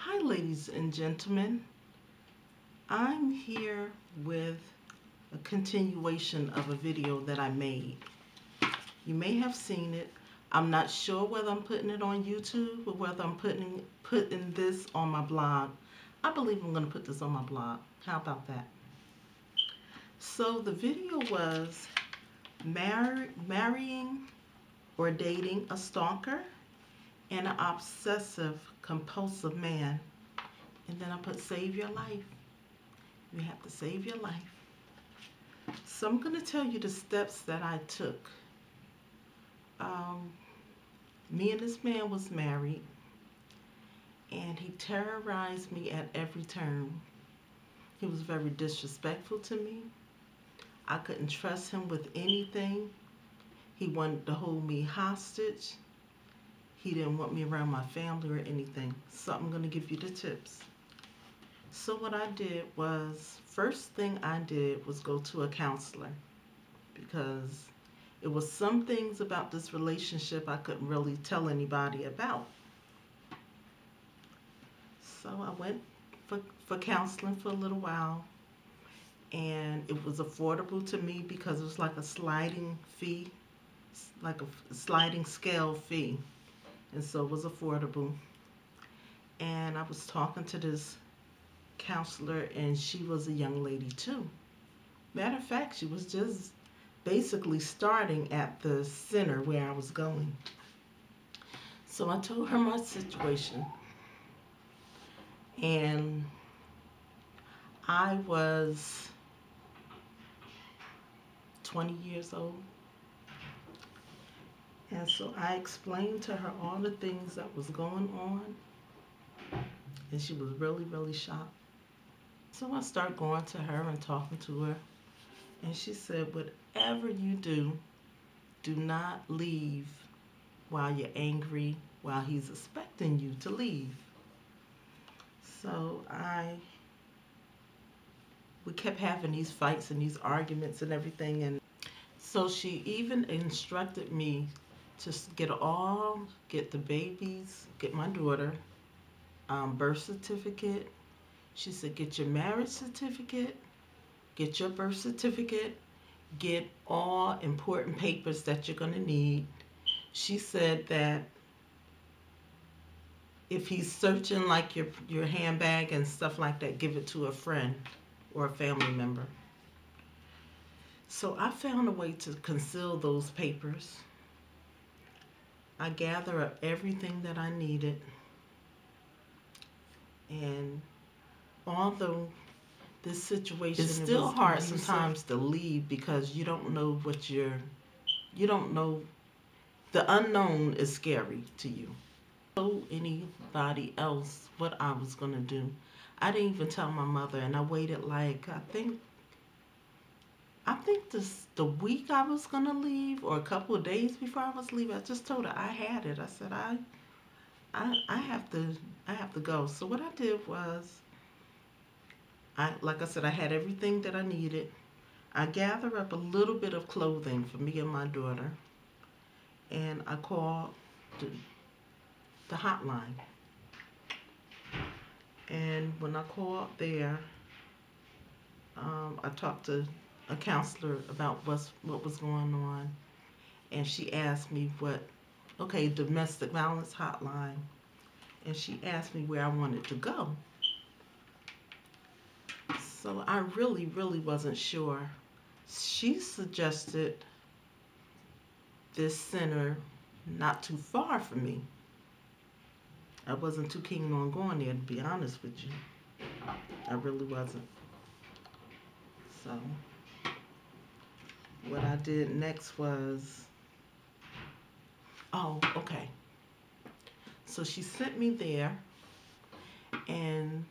Hi, ladies and gentlemen. I'm here with a continuation of a video that I made. You may have seen it. I'm not sure whether I'm putting it on YouTube or whether I'm putting this on my blog. I believe I'm going to put this on my blog. How about that? So the video was marrying or dating a stalker and an obsessive compulsive man. And then I put save your life. You have to save your life. So I'm going to tell you the steps that I took. Me and this man was married, and he terrorized me at every turn. He was very disrespectful to me. I couldn't trust him with anything. He wanted to hold me hostage. He didn't want me around my family or anything. So I'm going to give you the tips. So what I did was, first thing I did was go to a counselor, because it was some things about this relationship I couldn't really tell anybody about. So I went for counseling for a little while, and it was affordable to me because it was like a sliding fee, like a sliding scale fee, and so it was affordable. And I was talking to this counselor, and she was a young lady too. Matter of fact, she was just basically starting at the center where I was going. So I told her my situation, and I was 20 years old. And so I explained to her all the things that was going on, and she was really, really shocked. So I started going to her and talking to her, and she said, whatever you do, do not leave while you're angry, while he's expecting you to leave. So we kept having these fights and these arguments and everything, and so she even instructed me to get the babies, get my daughter, birth certificate. She said, get your marriage certificate, get your birth certificate, get all important papers that you're going to need. She said that if he's searching like your handbag and stuff like that, give it to a friend or a family member. So I found a way to conceal those papers. I gathered up everything that I needed, and although this situation is still hard sometimes to leave, because you don't know you don't know, the unknown is scary to you. I told anybody else what I was going to do. I didn't even tell my mother, and I waited like, I think the week I was going to leave, or a couple of days before I was leaving. I just told her I had it. I said, I have to go. So what I did was, like I said, I had everything that I needed. I gathered up a little bit of clothing for me and my daughter, and I called the hotline. And when I called there, I talked to a counselor about what was going on, and she asked me domestic violence hotline, and she asked me where I wanted to go. So I really, really wasn't sure. She suggested this center not too far from me. I wasn't too keen on going there, to be honest with you. I really wasn't. So what I did next was, okay. So she sent me there, and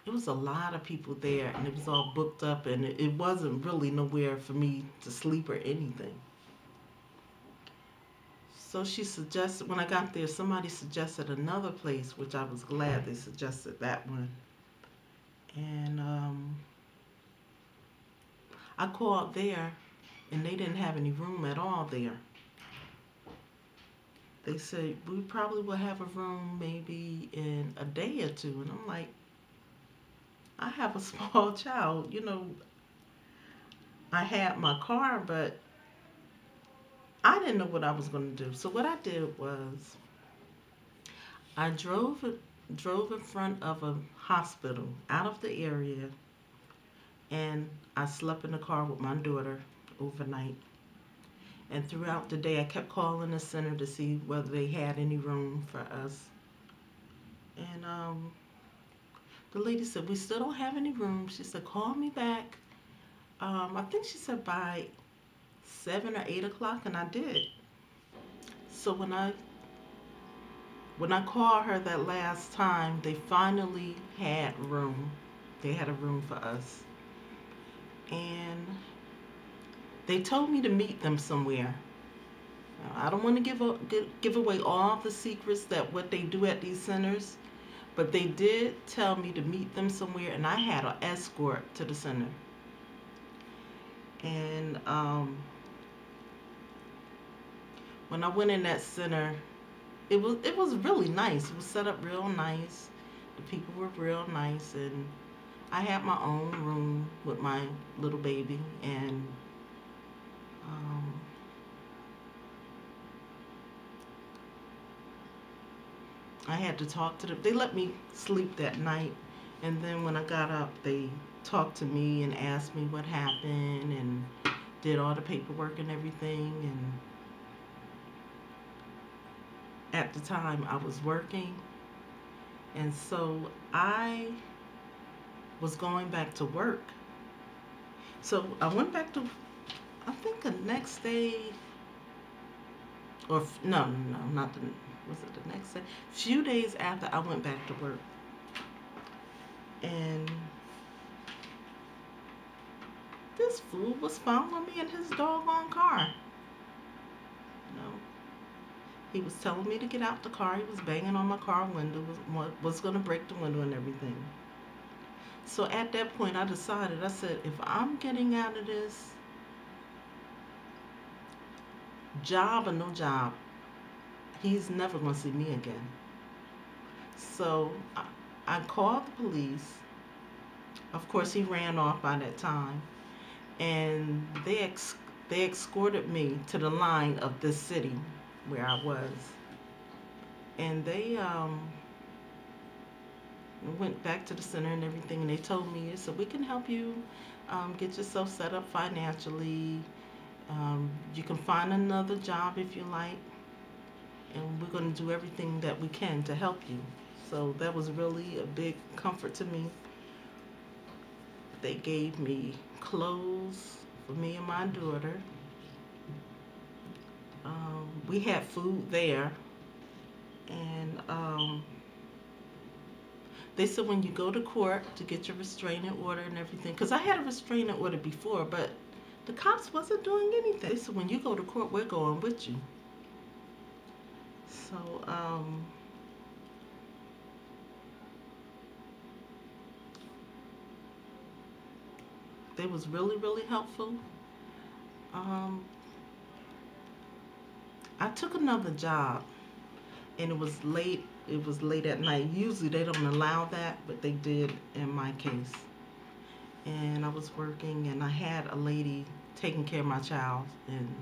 it was a lot of people there, and it was all booked up, and it wasn't really nowhere for me to sleep or anything. So she suggested, when I got there, somebody suggested another place, which I was glad they suggested that one. And I called there, and they didn't have any room at all there. They said, we probably will have a room maybe in a day or two. And I'm like, I have a small child. I had my car, but I didn't know what I was going to do. So what I did was I drove in front of a hospital out of the area, and I slept in the car with my daughter overnight. And throughout the day, I kept calling the center to see whether they had any room for us. And the lady said, we still don't have any room. She said, call me back. I think she said by 7 or 8 o'clock, and I did. So when I called her that last time, they finally had room. They had a room for us. And they told me to meet them somewhere. Now, I don't want to give away all the secrets that what they do at these centers, but they did tell me to meet them somewhere, and I had an escort to the center. And when I went in that center, it was really nice. It was set up real nice. The people were real nice, and I had my own room with my little baby, and I had to talk to them. They let me sleep that night, and then when I got up, they talked to me and asked me what happened and did all the paperwork and everything. And at the time, I was working, and so I was going back to work. So I went back to, I think the next day, or no, not the, was it the next day? A few days after I went back to work. And this fool was following me in his doggone car. He was telling me to get out the car. He was banging on my car window, was going to break the window and everything. So at that point, I decided, I said, if I'm getting out of this, job or no job, he's never going to see me again. So I called the police. Of course, he ran off by that time. And they escorted me to the line of this city where I was. And they went back to the center and everything, and they told me, so we can help you get yourself set up financially. You can find another job if you like, and we're going to do everything that we can to help you. So that was really a big comfort to me. They gave me clothes for me and my daughter. We had food there, and they said when you go to court to get your restraining order and everything, because I had a restraining order before, but the cops wasn't doing anything. They said when you go to court, we're going with you. So they was really, really helpful. I took another job, and it was late. It was late at night. Usually they don't allow that, but they did in my case. And I was working, and I had a lady taking care of my child, and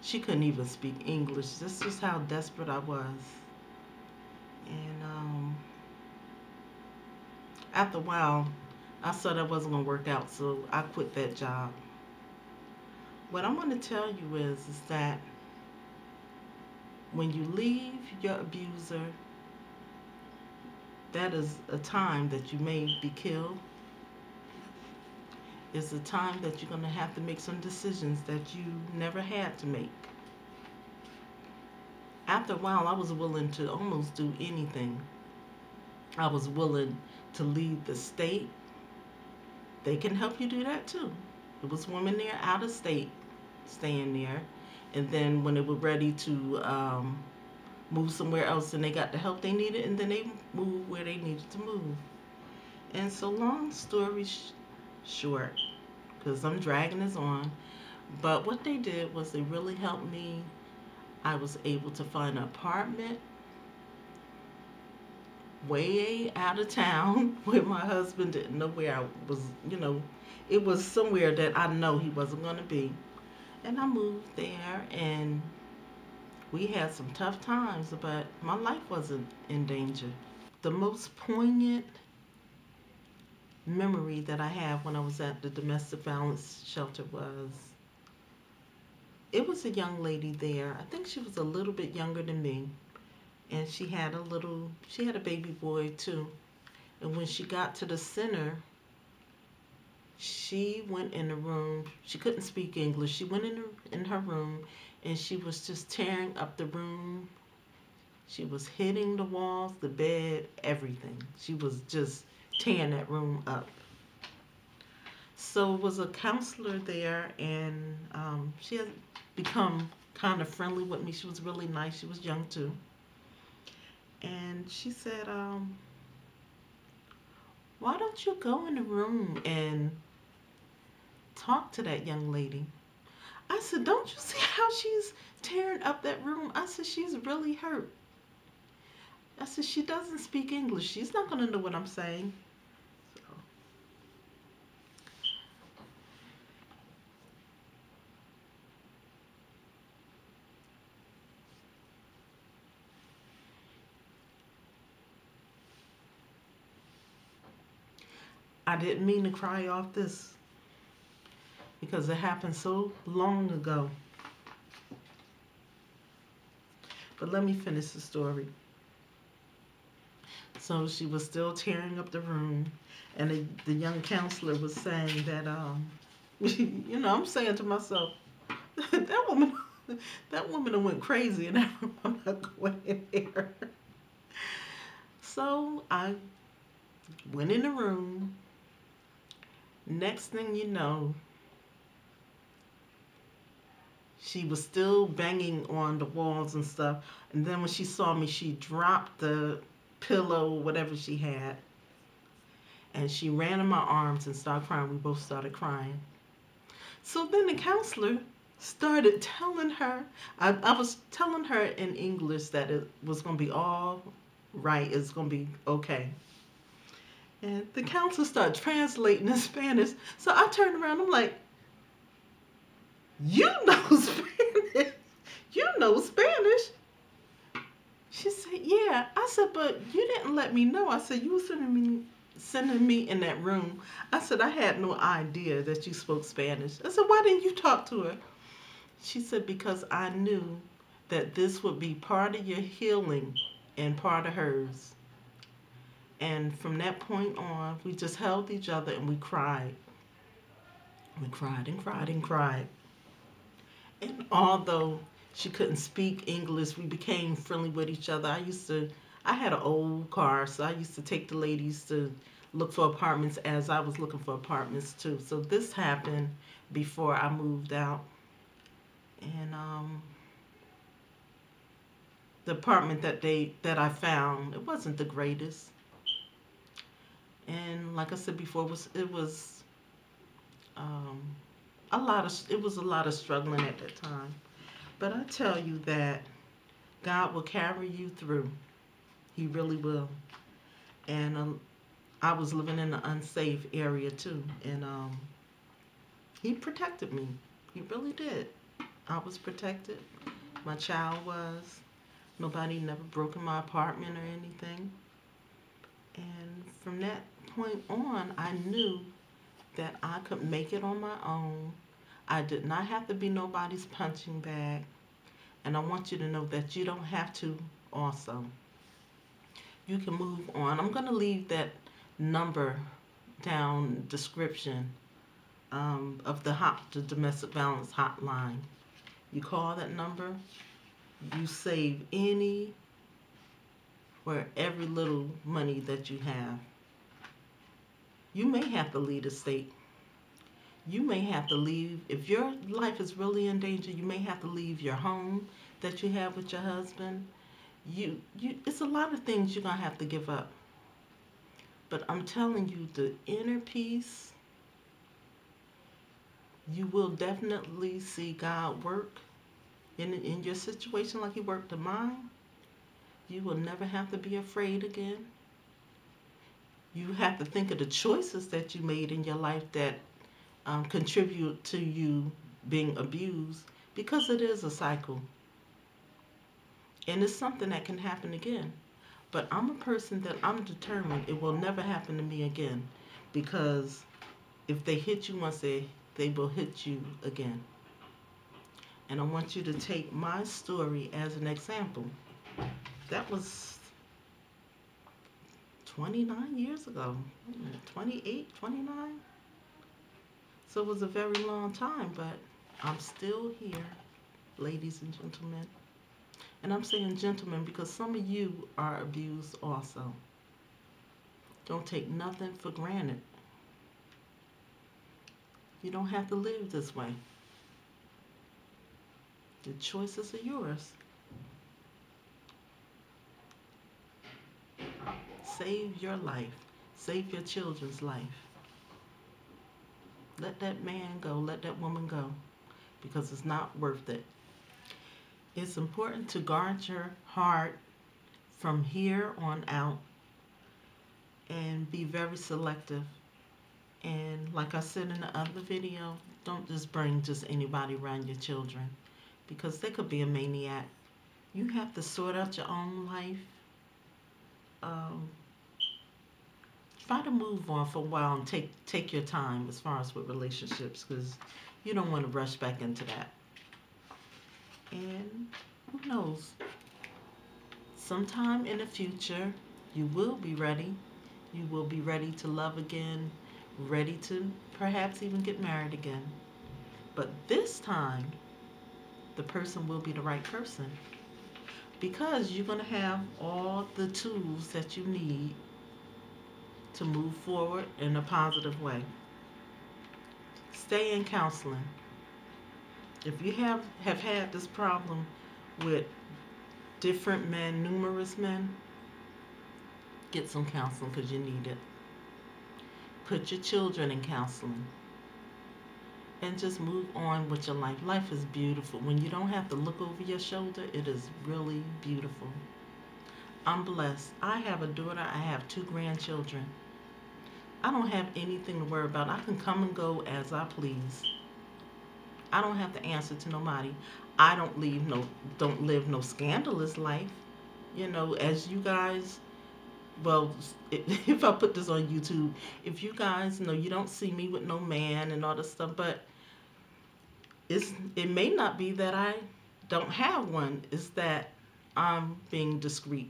she couldn't even speak English. This is how desperate I was. And after a while, I saw that wasn't going to work out, so I quit that job. What I'm going to tell you is that when you leave your abuser, that is a time that you may be killed. It's a time that you're going to have to make some decisions that you never had to make. After a while, I was willing to almost do anything. I was willing to leave the state. They can help you do that too. There was women there out of state staying there. And then when they were ready to move somewhere else and they got the help they needed, and then they moved where they needed to move. And so long story short, because I'm dragging this on, but what they did was they really helped me I was able to find an apartment way out of town where my husband didn't know where I was, it was somewhere that I know he wasn't going to be. And I moved there, and we had some tough times, but my life wasn't in danger. The most poignant memory that I have when I was at the domestic violence shelter was it was a young lady there. I think she was a little bit younger than me, and she had a baby boy too. And when she got to the center, she went in the room. She couldn't speak English. She went in her room, and she was just tearing up the room. She was hitting the walls, the bed, everything. She was just tearing that room up. So it was a counselor there, and she had become kind of friendly with me. She was really nice. She was young too. And she said, why don't you go in the room and talk to that young lady? I said, don't you see how she's tearing up that room? I said, she's really hurt. I said, she doesn't speak English. She's not going to know what I'm saying. So, I didn't mean to cry off this because it happened so long ago. But let me finish the story. So she was still tearing up the room, and the young counselor was saying that, I'm saying to myself, that woman, that woman went crazy in that room. I'm not going in there. So I went in the room. Next thing you know, she was still banging on the walls and stuff. And then when she saw me, she dropped the pillow, whatever she had, and she ran in my arms and started crying. We both started crying. So then the counselor started telling her, I was telling her in English that it was going to be all right, it's going to be okay. And the counselor started translating in Spanish. So I turned around, I'm like, you know Spanish? You know Spanish? She said, yeah. I said, but you didn't let me know. I said, you were sending me in that room. I said, I had no idea that you spoke Spanish. I said, why didn't you talk to her? She said, because I knew that this would be part of your healing and part of hers. And from that point on, we just held each other and we cried. We cried and cried and cried. And although she couldn't speak English, we became friendly with each other. I had an old car, so I used to take the ladies to look for apartments as I was looking for apartments too. So this happened before I moved out. And the apartment that I found, it wasn't the greatest. And like I said before, it was a lot of struggling at that time. But I tell you that God will carry you through. He really will. And I was living in an unsafe area too, and He protected me. He really did. I was protected. My child was. Nobody never broke in my apartment or anything. And from that point on, I knew that I could make it on my own. I did not have to be nobody's punching bag. And I want you to know that you don't have to also. You can move on. I'm going to leave that number down description of the domestic violence hotline. You call that number, you save every little money that you have. You may have to leave the state. You may have to leave, if your life is really in danger, you may have to leave your home that you have with your husband. It's a lot of things you're going to have to give up. But I'm telling you, the inner peace, you will definitely see God work. in your situation like he worked in mine, you will never have to be afraid again. You have to think of the choices that you made in your life that contribute to you being abused, because it is a cycle and it's something that can happen again. But I'm a person that I'm determined it will never happen to me again, because if they hit you once, they will hit you again. And I want you to take my story as an example. That was 29 years ago, 28, 29. So it was a very long time, but I'm still here, ladies and gentlemen. And I'm saying gentlemen because some of you are abused also. Don't take nothing for granted. You don't have to live this way. The choices are yours. Save your life. Save your children's life. Let that man go. Let that woman go. Because it's not worth it. It's important to guard your heart from here on out and be very selective. And like I said in the other video, don't just bring just anybody around your children, because they could be a maniac. You have to sort out your own life. Try to move on for a while and take your time as far as with relationships, because you don't want to rush back into that. And who knows? Sometime in the future, you will be ready. You will be ready to love again, ready to perhaps even get married again. But this time, the person will be the right person, because you're going to have all the tools that you need to move forward in a positive way. Stay in counseling. If you have had this problem with different men, numerous men, get some counseling because you need it. Put your children in counseling. And just move on with your life. Life is beautiful. When you don't have to look over your shoulder, it is really beautiful. I'm blessed. I have a daughter. I have 2 grandchildren. I don't have anything to worry about. I can come and go as I please. I don't have to answer to nobody. I don't live no scandalous life. You know, as you guys, well, if I put this on YouTube, if you guys know, you don't see me with no man and all this stuff, but it may not be that I don't have one. It's that I'm being discreet.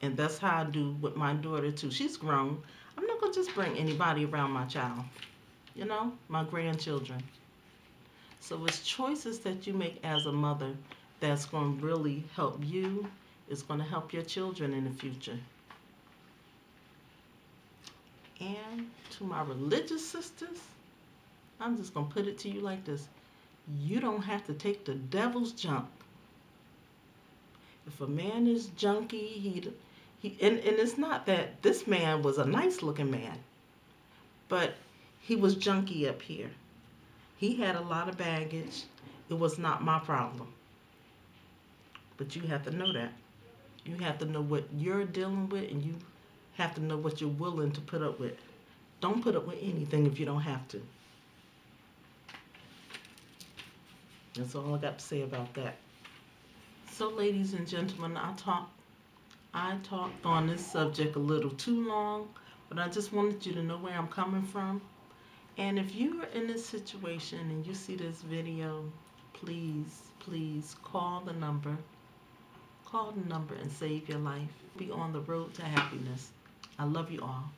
And that's how I do with my daughter too. She's grown. I'm not going to just bring anybody around my child. You know, my grandchildren. So it's choices that you make as a mother that's going to really help you. It's going to help your children in the future. And to my religious sisters, I'm just going to put it to you like this. You don't have to take the devil's junk. If a man is junky, and it's not that this man was a nice looking man, but he was junky up here. He had a lot of baggage. It was not my problem. But you have to know that. You have to know what you're dealing with, and you have to know what you're willing to put up with. Don't put up with anything if you don't have to. That's all I got to say about that. So, ladies and gentlemen, I talked on this subject a little too long, but I just wanted you to know where I'm coming from. And if you are in this situation and you see this video, please call the number. Call the number and save your life. Be on the road to happiness. I love you all.